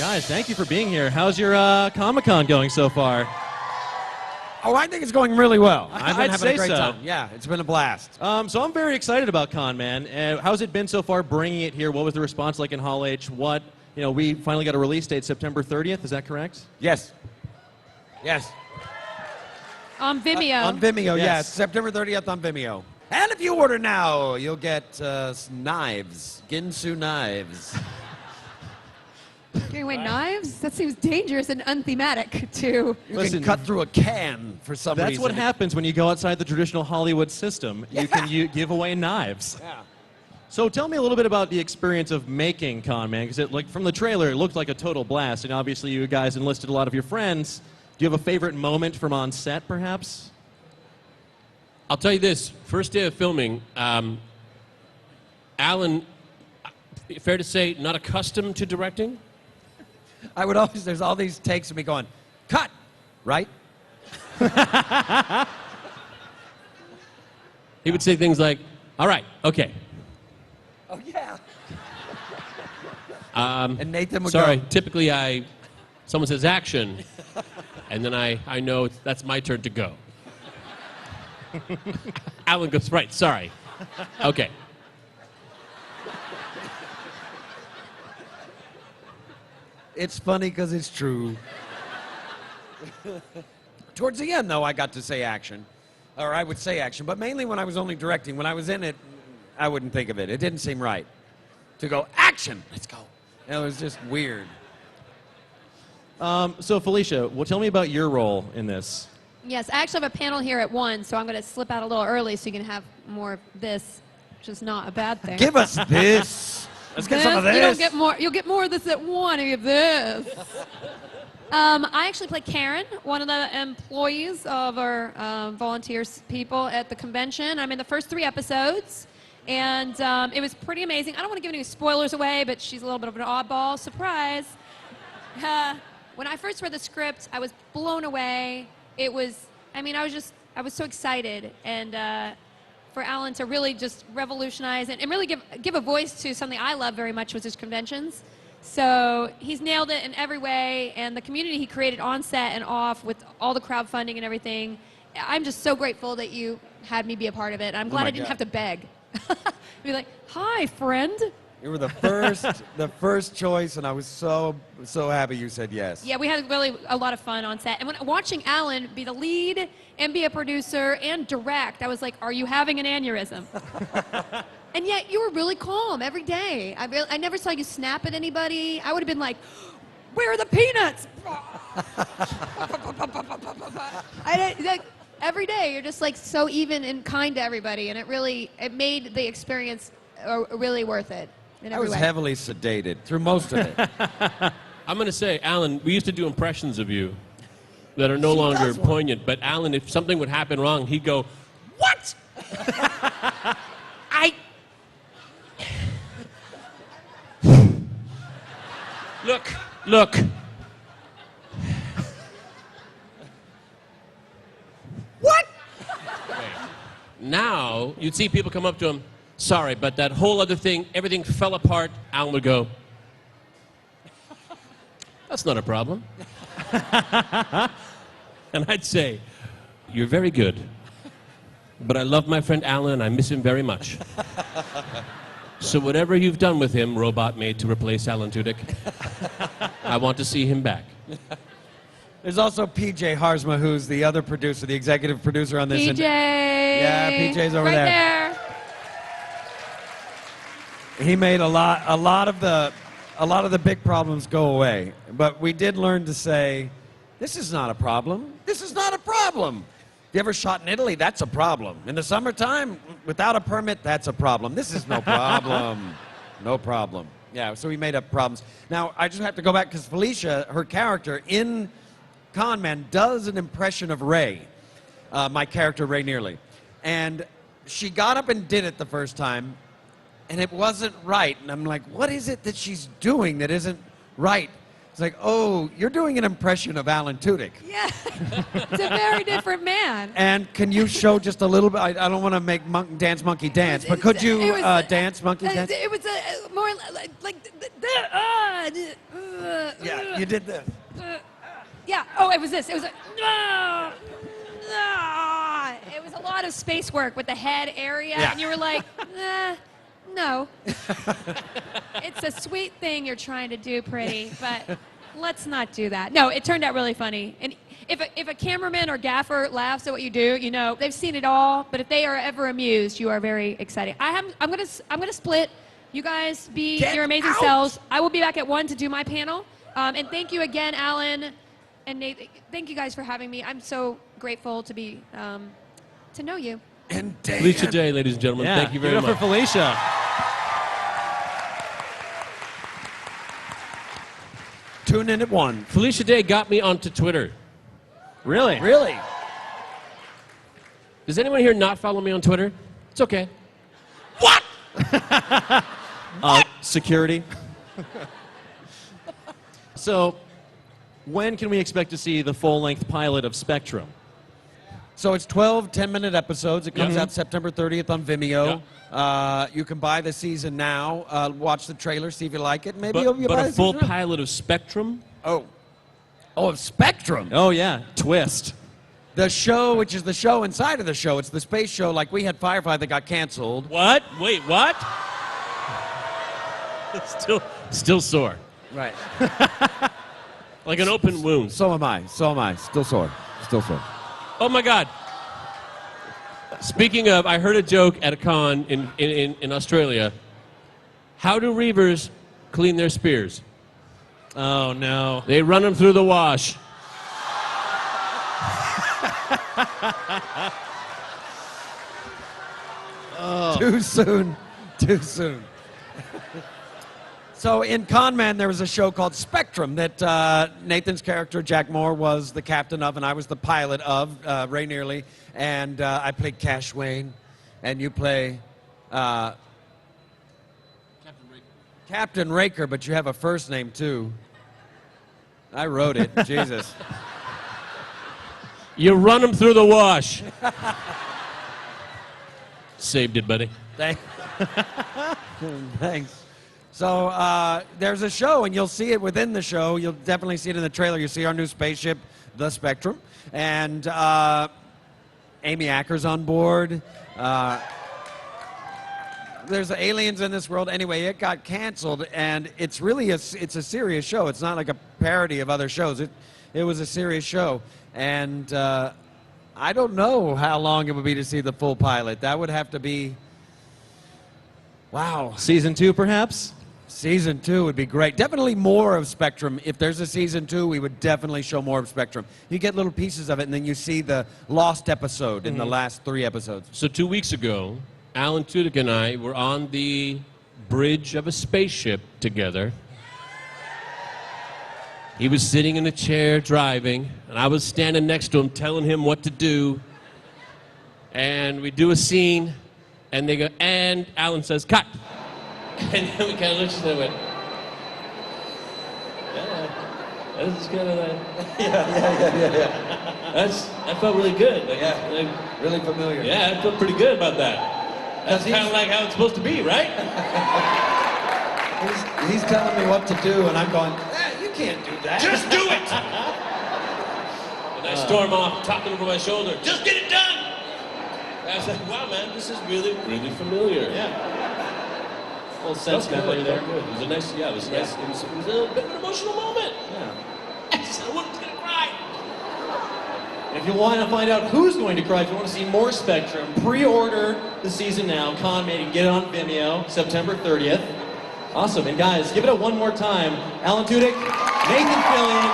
Guys, thank you for being here. How's your Comic-Con going so far? Oh, I think it's going really well. I've been I'd having a great say so. time. Yeah, it's been a blast. So I'm very excited about Con, man. How's it been so far bringing it here? What was the response like in Hall H? We finally got a release date, September 30th. Is that correct? Yes. Yes. On Vimeo. On Vimeo, Yes. yes. September 30th on Vimeo. And if you order now, you'll get knives. Ginsu knives. Giving away knives? That seems dangerous and unthematic to... You can cut through a can for some reason. That's what happens when you go outside the traditional Hollywood system. You can give away knives. Yeah. So tell me a little bit about the experience of making Con, man, because from the trailer, it looked like a total blast, and obviously you guys enlisted a lot of your friends. Do you have a favorite moment from on set, perhaps? I'll tell you this. First day of filming, Alan, fair to say, not accustomed to directing? I would always, there's all these takes of me going, cut, right? He would say things like, all right, okay. Oh, yeah. And Nathan would Sorry, go, typically someone says action, and then I know that's my turn to go. Alan goes, right, sorry. Okay. it's funny because it's true. Towards the end, though, I got to say action. Or I would say action, but mainly when I was only directing. When I was in it, I wouldn't think of it. It didn't seem right to go, action, let's go. It was just weird. So Felicia, tell me about your role in this. Yes, I actually have a panel here at 1, so I'm going to slip out a little early so you can have more of this, which is not a bad thing. Give us this. Let's get some of this. You don't get more. You'll get more of this at 1 of this. I actually play Karen, one of the employees of our volunteers people at the convention. I'm in the first 3 episodes, and it was pretty amazing. I don't want to give any spoilers away, but she's a little bit of an oddball. Surprise. When I first read the script, I was blown away. It was, I was so excited, and for Alan to really just revolutionize and really give a voice to something I love very much, which is conventions. So he's nailed it in every way, and the community he created on set and off with all the crowdfunding and everything. I'm just so grateful that you had me be a part of it. I'm glad I didn't have to beg. Be like, hi, friend. You were the first choice, and I was so happy you said yes. Yeah, we had really a lot of fun on set. And when watching Alan be the lead and be a producer and direct, I was like, are you having an aneurysm? And yet you were really calm every day. I never saw you snap at anybody. I would have been like, where are the peanuts? Every day you're just like so even and kind to everybody, and it made the experience really worth it. I was heavily sedated through most of it. I'm going to say, Alan, we used to do impressions of you that are no longer poignant, but Alan, if something would happen wrong, he'd go, what? Look. What? Now, you'd see people come up to him, sorry, but that whole other thing, everything fell apart. Alan would go, that's not a problem. And I'd say, you're very good, but I love my friend Alan and I miss him very much. So whatever you've done with him, robot made to replace Alan Tudyk, I want to see him back. There's also PJ Harsma, who's the other producer, the executive producer on this. PJ! Yeah, PJ's over right there. He made a lot of the big problems go away. But we did learn to say, this is not a problem. This is not a problem. You ever shot in Italy? That's a problem. In the summertime, without a permit, that's a problem. This is no problem. No problem. Yeah, so we made up problems. Now, I just have to go back because Felicia, her character in Con Man, does an impression of Ray, my character, Ray Nearly. And she got up and did it the first time, and it wasn't right. And I'm like, what is it that she's doing that isn't right? It's like, oh, you're doing an impression of Alan Tudyk. Yeah, it's a very different man. And can you show just a little bit? I don't want to make Dance Monkey Dance, but could you dance Monkey Dance? It was more like Yeah. You did this. Yeah. Oh, it was this. It was a. It was a lot of space work with the head area, Yeah. and you were like, no. It's a sweet thing you're trying to do, pretty, but let's not do that. No, it turned out really funny. And if a cameraman or gaffer laughs at what you do, you know they've seen it all. But if they are ever amused, you are very exciting. I'm gonna split. You guys be Get your amazing out! selves. I will be back at 1 to do my panel. And thank you again, Alan and Nate. Thank you guys for having me. I'm so grateful to be to know you. And Dan. Felicia Day, ladies and gentlemen. Yeah, Thank you very give it much. up for Felicia. Tune in at 1. Felicia Day got me onto Twitter. Really? Really? Does anyone here not follow me on Twitter? It's okay. What? Security. So, when can we expect to see the full-length pilot of Spectrum? So it's 12 10-minute episodes. It comes out September 30th on Vimeo. You can buy the season now. Watch the trailer, see if you like it. Maybe you'll But buy a the full season. pilot of Spectrum? Oh, of Spectrum. Oh yeah, twist. The show, which is the show inside of the show. It's the space show. Like we had Firefly that got canceled. What? Wait, what? Still sore. Right. Like an open wound. So am I. So am I. Still sore. Still sore. Oh my God. Speaking of, I heard a joke at a con in Australia. How do reavers clean their spears? Oh no. They run them through the wash. Too soon. Too soon. So in Con Man, there was a show called Spectrum that Nathan's character, Jack Moore, was the captain of, and I was the pilot of, Ray Nearly. And I played Cash Wayne, and you play Captain Raker, but you have a first name, too. I wrote it. Jesus. You run them through the wash. Saved it, buddy. Thanks. So there's a show, and you'll see it within the show. You'll definitely see it in the trailer. You see our new spaceship, the Spectrum, and Amy Acker's on board. There's aliens in this world. Anyway, it got canceled, and it's really it's a serious show. It's not like a parody of other shows. It was a serious show, and I don't know how long it would be to see the full pilot. That would have to be, wow. Season 2, perhaps? Season 2 would be great. Definitely more of Spectrum. If there's a season 2, we would definitely show more of Spectrum. You get little pieces of it, and then you see the lost episode in the last 3 episodes. So 2 weeks ago, Alan Tudyk and I were on the bridge of a spaceship together. He was sitting in a chair driving, and I was standing next to him telling him what to do. And we do a scene, and they go, and Alan says, cut. And then we kind of looked at each other and went, yeah, this is kind of that felt really good. Like, Really familiar. yeah, I feel pretty good about that. That's kind of like how it's supposed to be, right? He's telling me what to do, and I'm going, you can't do that. Just do it! And I storm off, talking over my shoulder, just get it done! And I was like, wow, man, this is really, really familiar. Yeah. Full Felt sense good, memory there. felt good. It was a nice, yeah, it was nice. It was a bit of an emotional moment. Yeah. I wasn't gonna cry. And if you want to find out who's going to cry, if you want to see more Spectrum, pre-order the season now. Con Man, you can get it on Vimeo, September 30th. Awesome. And guys, give it up one more time. Alan Tudyk, Nathan Fillion,